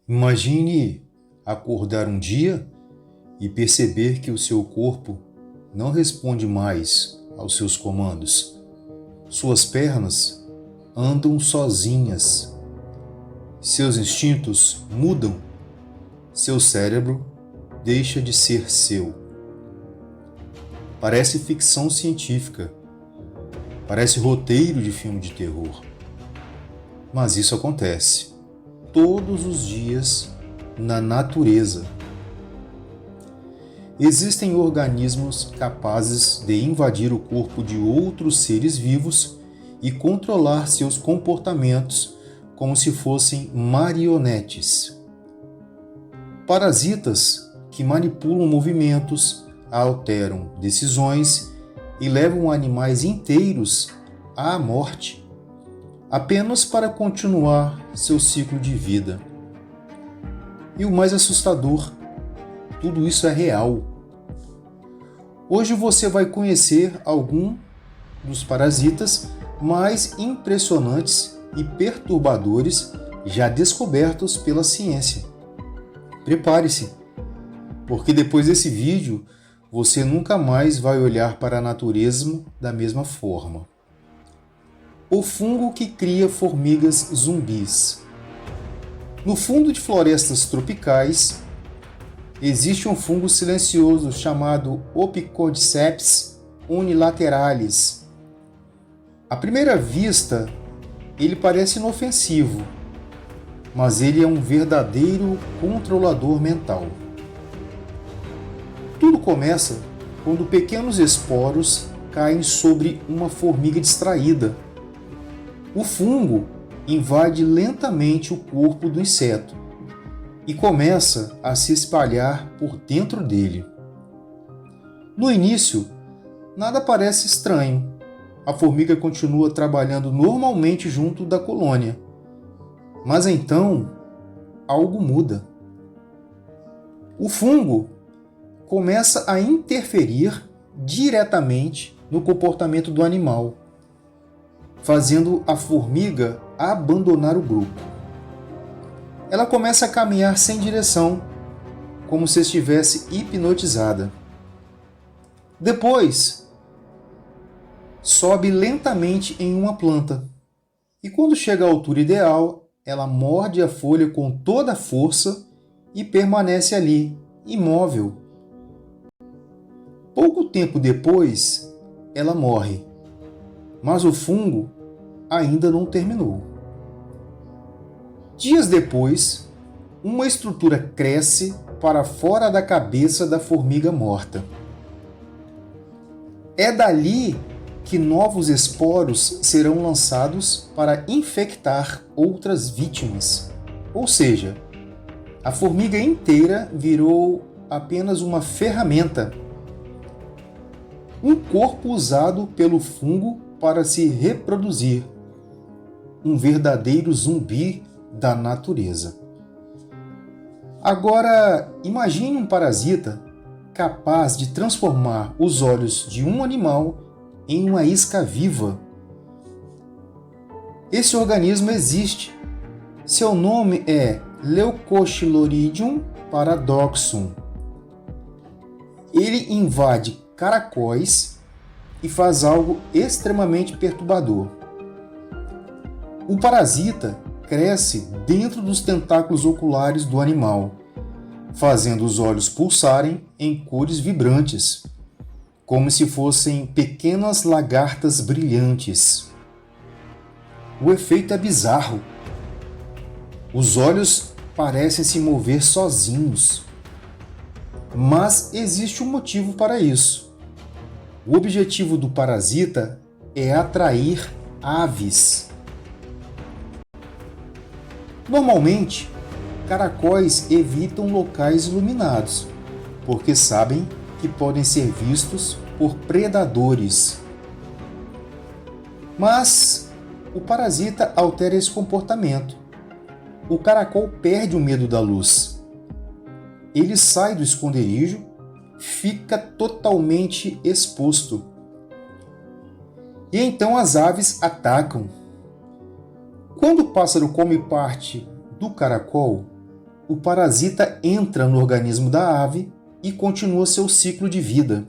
Imagine acordar um dia e perceber que o seu corpo não responde mais aos seus comandos. Suas pernas andam sozinhas. Seus instintos mudam. Seu cérebro deixa de ser seu. Parece ficção científica. Parece roteiro de filme de terror. Mas isso acontece todos os dias na natureza. Existem organismos capazes de invadir o corpo de outros seres vivos e controlar seus comportamentos como se fossem marionetes. Parasitas que manipulam movimentos, alteram decisões e levam animais inteiros à morte, apenas para continuar seu ciclo de vida. E o mais assustador, tudo isso é real. Hoje você vai conhecer algum dos parasitas mais impressionantes e perturbadores já descobertos pela ciência. Prepare-se, porque depois desse vídeo você nunca mais vai olhar para a natureza da mesma forma. O fungo que cria formigas zumbis. No fundo de florestas tropicais, existe um fungo silencioso chamado Opicordyceps unilateralis. À primeira vista, ele parece inofensivo, mas ele é um verdadeiro controlador mental. Tudo começa quando pequenos esporos caem sobre uma formiga distraída. O fungo invade lentamente o corpo do inseto e começa a se espalhar por dentro dele. No início, nada parece estranho. A formiga continua trabalhando normalmente junto da colônia. Mas então, algo muda. O fungo começa a interferir diretamente no comportamento do animal, fazendo a formiga abandonar o grupo. Ela começa a caminhar sem direção, como se estivesse hipnotizada. Depois, sobe lentamente em uma planta, e quando chega à altura ideal, ela morde a folha com toda a força e permanece ali, imóvel. Pouco tempo depois, ela morre, mas o fungo ainda não terminou. Dias depois, uma estrutura cresce para fora da cabeça da formiga morta. É dali que novos esporos serão lançados para infectar outras vítimas. Ou seja, a formiga inteira virou apenas uma ferramenta, um corpo usado pelo fungo para se reproduzir, um verdadeiro zumbi da natureza. Agora, imagine um parasita capaz de transformar os olhos de um animal em uma isca viva. Esse organismo existe. Seu nome é Leucochlostridium paradoxum. Ele invade caracóis e faz algo extremamente perturbador. O parasita cresce dentro dos tentáculos oculares do animal, fazendo os olhos pulsarem em cores vibrantes, como se fossem pequenas lagartas brilhantes. O efeito é bizarro. Os olhos parecem se mover sozinhos. Mas existe um motivo para isso. O objetivo do parasita é atrair aves. Normalmente, caracóis evitam locais iluminados, porque sabem que podem ser vistos por predadores. Mas o parasita altera esse comportamento. O caracol perde o medo da luz. Ele sai do esconderijo, fica totalmente exposto. E então as aves atacam. Quando o pássaro come parte do caracol, o parasita entra no organismo da ave e continua seu ciclo de vida.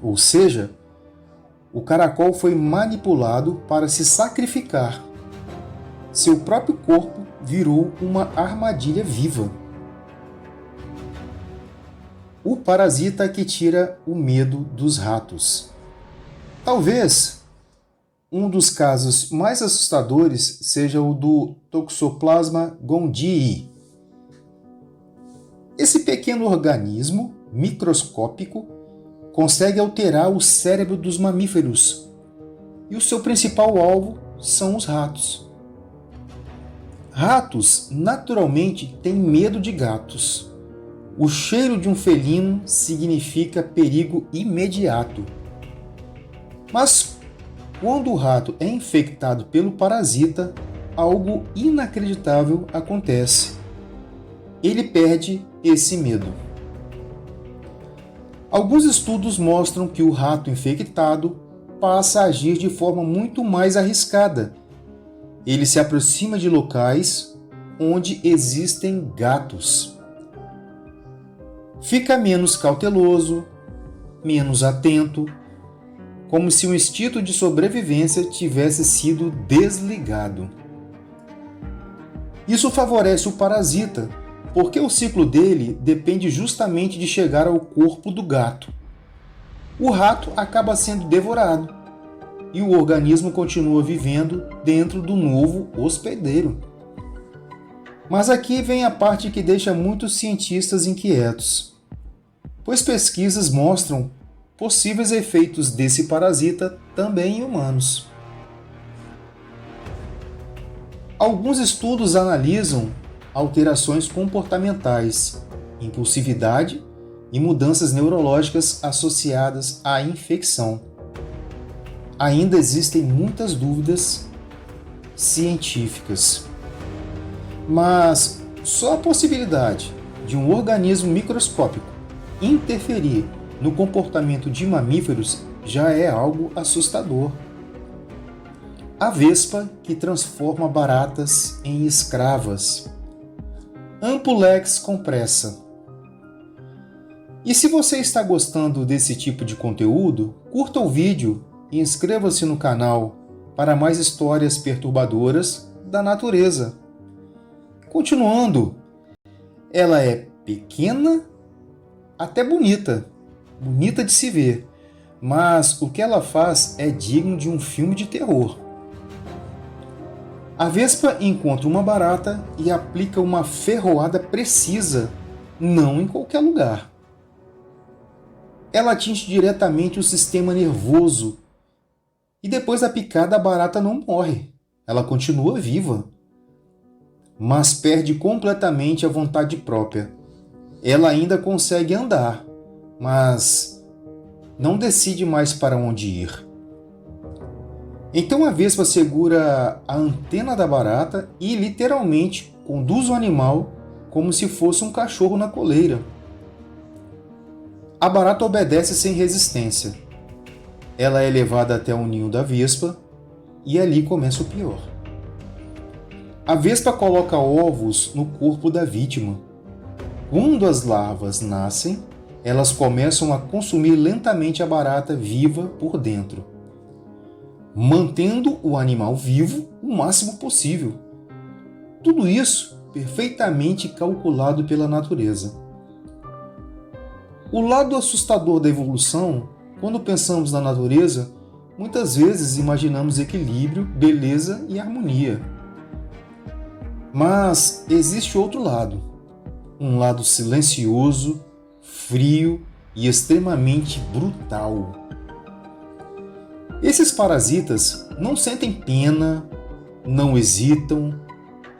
Ou seja, o caracol foi manipulado para se sacrificar. Seu próprio corpo virou uma armadilha viva. O parasita que tira o medo dos ratos. Talvez um dos casos mais assustadores seja o do Toxoplasma gondii. Esse pequeno organismo microscópico consegue alterar o cérebro dos mamíferos e o seu principal alvo são os ratos. Ratos naturalmente têm medo de gatos. O cheiro de um felino significa perigo imediato. Mas quando o rato é infectado pelo parasita, algo inacreditável acontece. Ele perde esse medo. Alguns estudos mostram que o rato infectado passa a agir de forma muito mais arriscada. Ele se aproxima de locais onde existem gatos. Fica menos cauteloso, menos atento, como se o instinto de sobrevivência tivesse sido desligado. Isso favorece o parasita, porque o ciclo dele depende justamente de chegar ao corpo do gato. O rato acaba sendo devorado e o organismo continua vivendo dentro do novo hospedeiro. Mas aqui vem a parte que deixa muitos cientistas inquietos, pois pesquisas mostram possíveis efeitos desse parasita também em humanos. Alguns estudos analisam alterações comportamentais, impulsividade e mudanças neurológicas associadas à infecção. Ainda existem muitas dúvidas científicas, mas só a possibilidade de um organismo microscópico interferir no comportamento de mamíferos já é algo assustador. A vespa que transforma baratas em escravas. Ampulex compressa. E se você está gostando desse tipo de conteúdo, curta o vídeo e inscreva-se no canal para mais histórias perturbadoras da natureza. Continuando, ela é pequena, até bonita de se ver, mas o que ela faz é digno de um filme de terror. A vespa encontra uma barata e aplica uma ferroada precisa, não em qualquer lugar. Ela atinge diretamente o sistema nervoso e depois da picada a barata não morre, ela continua viva, mas perde completamente a vontade própria. Ela ainda consegue andar, mas não decide mais para onde ir. Então a vespa segura a antena da barata e literalmente conduz o animal como se fosse um cachorro na coleira. A barata obedece sem resistência. Ela é levada até o ninho da vespa e ali começa o pior. A vespa coloca ovos no corpo da vítima. Quando as larvas nascem, elas começam a consumir lentamente a barata viva por dentro, mantendo o animal vivo o máximo possível. Tudo isso perfeitamente calculado pela natureza. O lado assustador da evolução, quando pensamos na natureza, muitas vezes imaginamos equilíbrio, beleza e harmonia. Mas existe outro lado, um lado silencioso, frio e extremamente brutal. Esses parasitas não sentem pena, não hesitam,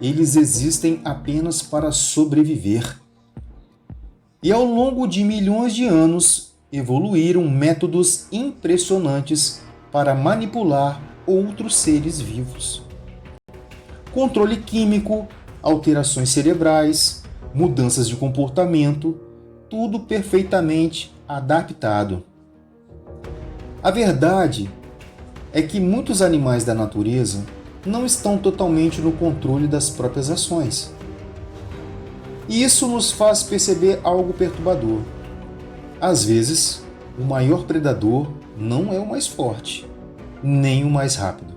eles existem apenas para sobreviver. E ao longo de milhões de anos, evoluíram métodos impressionantes para manipular outros seres vivos. Controle químico, alterações cerebrais, mudanças de comportamento, tudo perfeitamente adaptado. A verdade é que muitos animais da natureza não estão totalmente no controle das próprias ações. E isso nos faz perceber algo perturbador. Às vezes, o maior predador não é o mais forte, nem o mais rápido,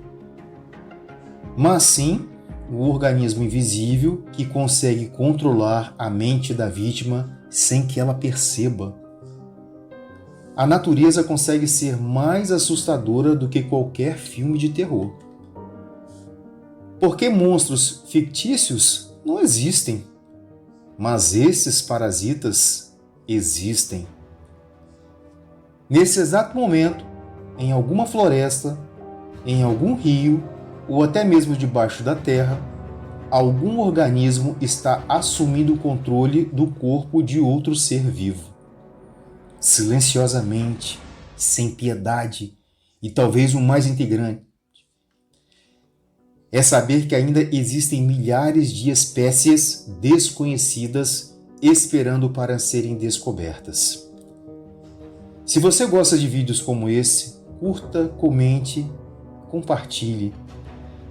mas sim o organismo invisível que consegue controlar a mente da vítima sem que ela perceba. A natureza consegue ser mais assustadora do que qualquer filme de terror. Porque monstros fictícios não existem, mas esses parasitas existem. Nesse exato momento, em alguma floresta, em algum rio ou até mesmo debaixo da terra, algum organismo está assumindo o controle do corpo de outro ser vivo. Silenciosamente, sem piedade e talvez o mais integrante é saber que ainda existem milhares de espécies desconhecidas esperando para serem descobertas. Se você gosta de vídeos como esse, curta, comente, compartilhe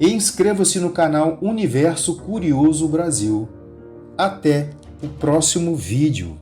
e inscreva-se no canal Universo Curioso Brasil. Até o próximo vídeo.